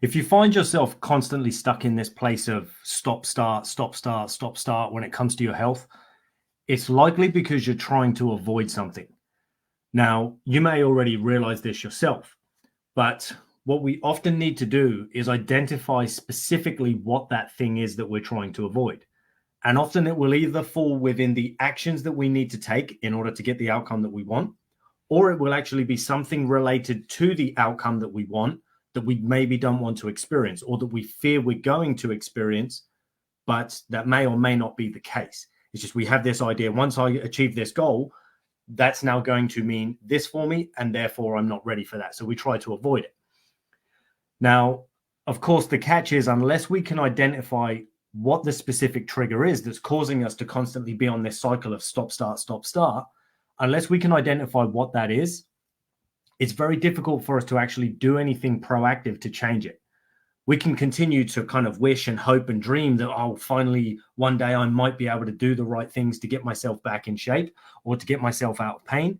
If you find yourself constantly stuck in this place of stop, start, stop, start, stop, start when it comes to your health, it's likely because you're trying to avoid something. Now, you may already realize this yourself, but what we often need to do is identify specifically what that thing is that we're trying to avoid. And often it will either fall within the actions that we need to take in order to get the outcome that we want, or it will actually be something related to the outcome that we want that we maybe don't want to experience or that we fear we're going to experience, but that may or may not be the case. It's just we have this idea, once I achieve this goal, that's now going to mean this for me, and therefore I'm not ready for that. So we try to avoid it. Now, of course, the catch is unless we can identify what the specific trigger is that's causing us to constantly be on this cycle of stop, start, unless we can identify what that is, it's very difficult for us to actually do anything proactive to change it. We can continue to kind of wish and hope and dream that, oh, finally, one day I might be able to do the right things to get myself back in shape or to get myself out of pain.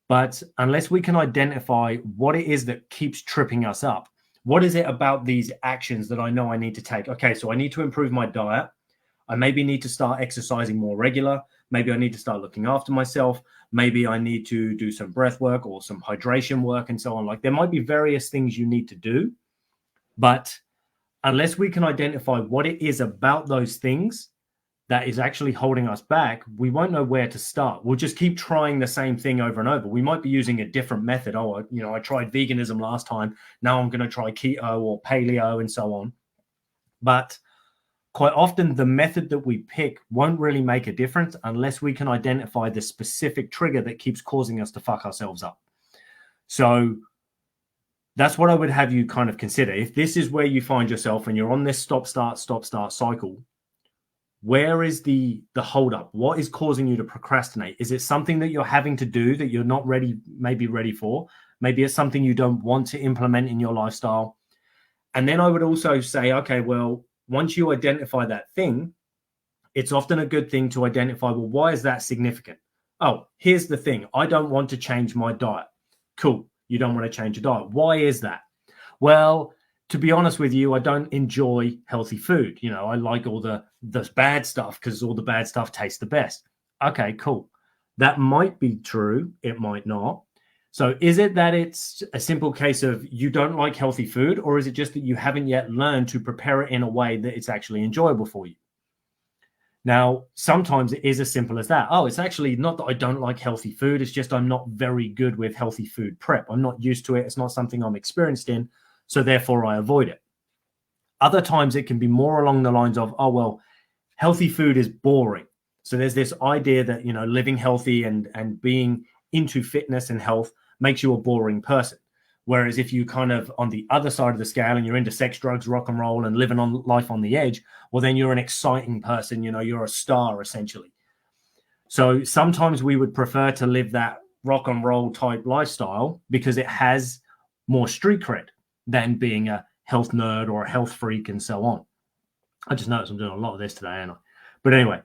But unless we can identify what it is that keeps tripping us up, what is it about these actions that I know I need to take? Okay, so I need to improve my diet. I maybe need to start exercising more regular. Maybe I need to start looking after myself. Maybe I need to do some breath work or some hydration work and so on. Like there might be various things you need to do, but unless we can identify what it is about those things that is actually holding us back, we won't know where to start. We'll just keep trying the same thing over and over. We might be using a different method. Oh, I tried veganism last time. Now I'm going to try keto or paleo and so on. But quite often the method that we pick won't really make a difference unless we can identify the specific trigger that keeps causing us to fuck ourselves up. So that's what I would have you kind of consider. If this is where you find yourself and you're on this stop, start cycle, where is the holdup? What is causing you to procrastinate? Is it something that you're having to do that you're not maybe ready for? Maybe it's something you don't want to implement in your lifestyle. And then I would also say, okay, well, once you identify that thing, it's often a good thing to identify, well, why is that significant? Oh, here's the thing. I don't want to change my diet. Cool. You don't want to change your diet. Why is that? Well, to be honest with you, I don't enjoy healthy food. I like all the bad stuff because all the bad stuff tastes the best. Okay, cool. That might be true. It might not. So is it that it's a simple case of you don't like healthy food, or is it just that you haven't yet learned to prepare it in a way that it's actually enjoyable for you? Now, sometimes it is as simple as that. Oh, it's actually not that I don't like healthy food. It's just I'm not very good with healthy food prep. I'm not used to it. It's not something I'm experienced in. So therefore, I avoid it. Other times it can be more along the lines of, oh, well, healthy food is boring. So there's this idea that, living healthy and being into fitness and health makes you a boring person. Whereas if you kind of on the other side of the scale and you're into sex, drugs, rock and roll and living on life on the edge, well, then you're an exciting person. You're a star essentially. So sometimes we would prefer to live that rock and roll type lifestyle because it has more street cred than being a health nerd or a health freak and so on. I just noticed I'm doing a lot of this today, aren't I? But anyway,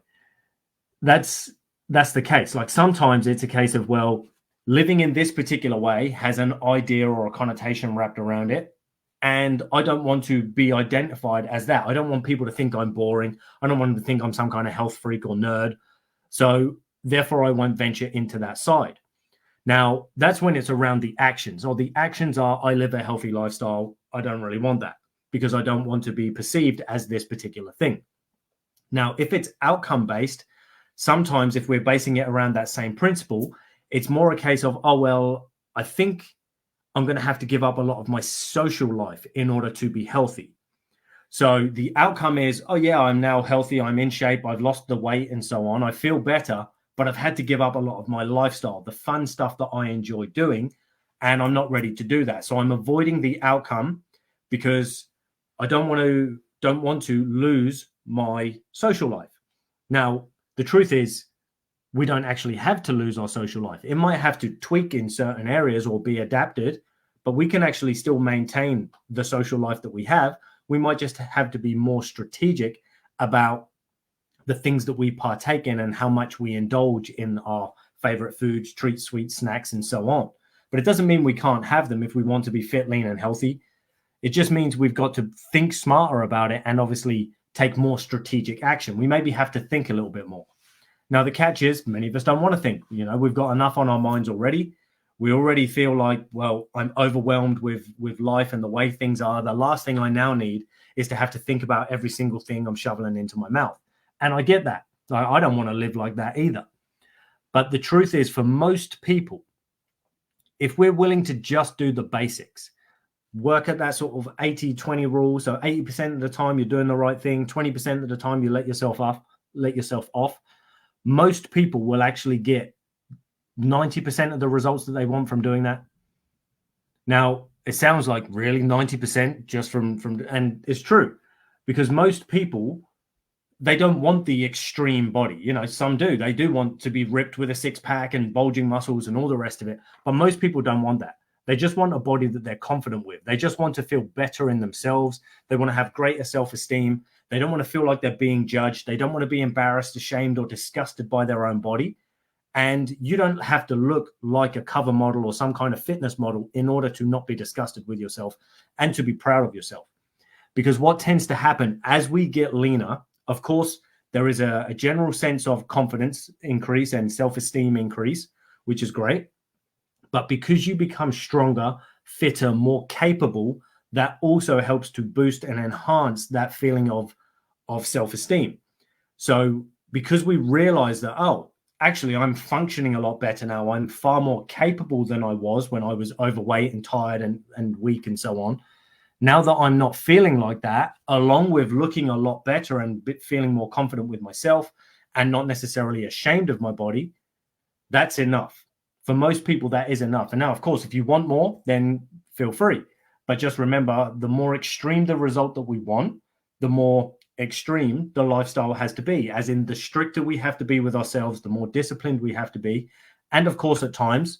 that's the case. Like sometimes it's a case of, well, living in this particular way has an idea or a connotation wrapped around it. And I don't want to be identified as that. I don't want people to think I'm boring. I don't want them to think I'm some kind of health freak or nerd. So therefore, I won't venture into that side. Now, that's when it's around the actions, or the actions are, I live a healthy lifestyle. I don't really want that because I don't want to be perceived as this particular thing. Now, if it's outcome based, sometimes if we're basing it around that same principle, it's more a case of, oh, well, I think I'm going to have to give up a lot of my social life in order to be healthy. So the outcome is, oh, yeah, I'm now healthy. I'm in shape. I've lost the weight and so on. I feel better, but I've had to give up a lot of my lifestyle, the fun stuff that I enjoy doing, and I'm not ready to do that. So I'm avoiding the outcome because I don't want to lose my social life. Now, the truth is, we don't actually have to lose our social life. It might have to tweak in certain areas or be adapted, but we can actually still maintain the social life that we have. We might just have to be more strategic about the things that we partake in and how much we indulge in our favorite foods, treats, sweets, snacks, and so on. But it doesn't mean we can't have them if we want to be fit, lean, and healthy. It just means we've got to think smarter about it and obviously take more strategic action. We maybe have to think a little bit more. Now, the catch is many of us don't want to think. We've got enough on our minds already. We already feel like, well, I'm overwhelmed with life and the way things are. The last thing I now need is to have to think about every single thing I'm shoveling into my mouth. And I get that. I don't want to live like that either. But the truth is, for most people, if we're willing to just do the basics, work at that sort of 80-20 rule. So 80% of the time you're doing the right thing, 20% of the time you let yourself off. Most people will actually get 90% of the results that they want from doing that. Now, it sounds like really 90% just from and it's true, because most people, they don't want the extreme body. Some do. They do want to be ripped with a six-pack and bulging muscles and all the rest of it. But most people don't want that. They just want a body that they're confident with. They just want to feel better in themselves. They want to have greater self-esteem. They don't want to feel like they're being judged. They don't want to be embarrassed, ashamed, or disgusted by their own body. And you don't have to look like a cover model or some kind of fitness model in order to not be disgusted with yourself and to be proud of yourself. Because what tends to happen as we get leaner, of course, there is a general sense of confidence increase and self-esteem increase, which is great. But because you become stronger, fitter, more capable, that also helps to boost and enhance that feeling of self-esteem. So because we realize that, oh, actually, I'm functioning a lot better now. I'm far more capable than I was when I was overweight and tired and weak and so on. Now that I'm not feeling like that, along with looking a lot better and feeling more confident with myself and not necessarily ashamed of my body, that's enough. For most people, that is enough. And now, of course, if you want more, then feel free. But just remember, the more extreme the result that we want, the more extreme the lifestyle has to be. As in, the stricter we have to be with ourselves, the more disciplined we have to be. And of course, at times,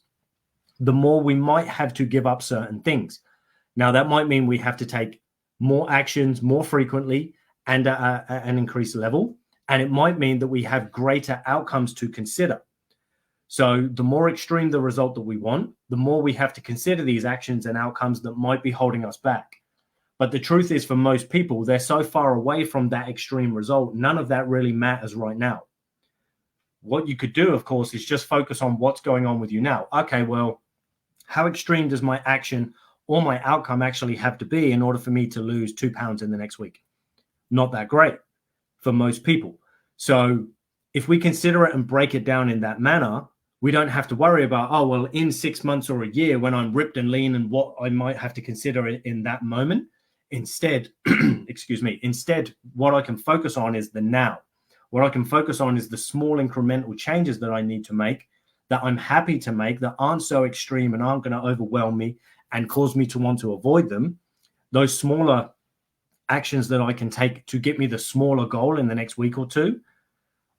the more we might have to give up certain things. Now, that might mean we have to take more actions more frequently and at an increased level. And it might mean that we have greater outcomes to consider. So the more extreme the result that we want, the more we have to consider these actions and outcomes that might be holding us back. But the truth is, for most people, they're so far away from that extreme result, none of that really matters right now. What you could do, of course, is just focus on what's going on with you now. Okay, well, how extreme does my action or my outcome actually have to be in order for me to lose 2 pounds in the next week? Not that great for most people. So if we consider it and break it down in that manner, we don't have to worry about, oh, well, in 6 months or a year when I'm ripped and lean and what I might have to consider in that moment. Instead, instead, what I can focus on is the now. What I can focus on is the small incremental changes that I need to make, that I'm happy to make, that aren't so extreme and aren't going to overwhelm me and cause me to want to avoid them. Those smaller actions that I can take to get me the smaller goal in the next week or two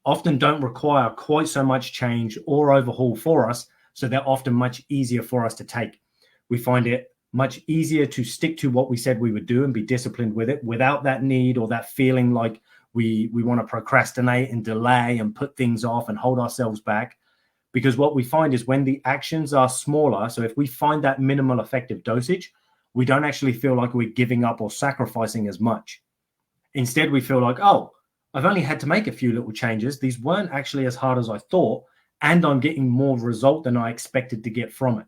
often don't require quite so much change or overhaul for us, so they're often much easier for us to take. We find it much easier to stick to what we said we would do and be disciplined with it without that need or that feeling like we want to procrastinate and delay and put things off and hold ourselves back. Because what we find is when the actions are smaller, so if we find that minimal effective dosage, we don't actually feel like we're giving up or sacrificing as much. Instead, we feel like, oh, I've only had to make a few little changes. These weren't actually as hard as I thought, and I'm getting more result than I expected to get from it.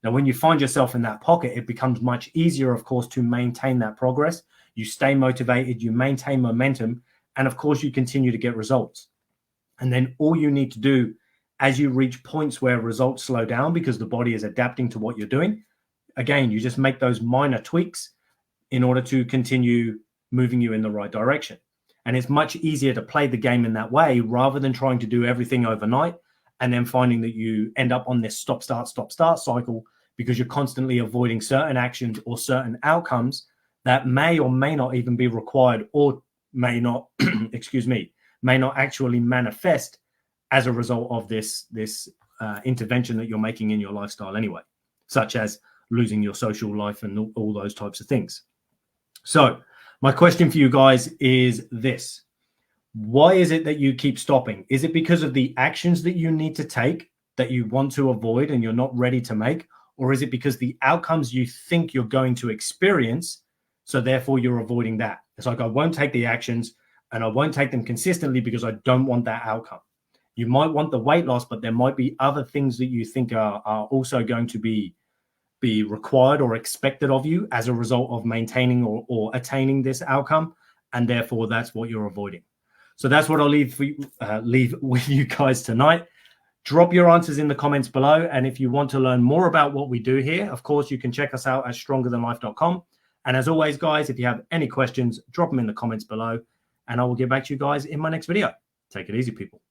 Now, when you find yourself in that pocket, it becomes much easier, of course, to maintain that progress. You stay motivated, you maintain momentum, and of course, you continue to get results. And then all you need to do as you reach points where results slow down because the body is adapting to what you're doing, again, you just make those minor tweaks in order to continue moving you in the right direction. And it's much easier to play the game in that way rather than trying to do everything overnight and then finding that you end up on this stop-start cycle because you're constantly avoiding certain actions or certain outcomes that may or may not even be required or may not, may not actually manifest as a result of this intervention that you're making in your lifestyle anyway, such as losing your social life and all those types of things. So my question for you guys is this. Why is it that you keep stopping? Is it because of the actions that you need to take that you want to avoid and you're not ready to make? Or is it because the outcomes you think you're going to experience, so therefore you're avoiding that? It's like, I won't take the actions and I won't take them consistently because I don't want that outcome. You might want the weight loss, but there might be other things that you think are also going to be required or expected of you as a result of maintaining or attaining this outcome. And therefore that's what you're avoiding. So that's what I'll leave with you guys tonight. Drop your answers in the comments below. And if you want to learn more about what we do here, of course, you can check us out at strongerthanlife.com. And as always, guys, if you have any questions, drop them in the comments below and I will get back to you guys in my next video. Take it easy, people.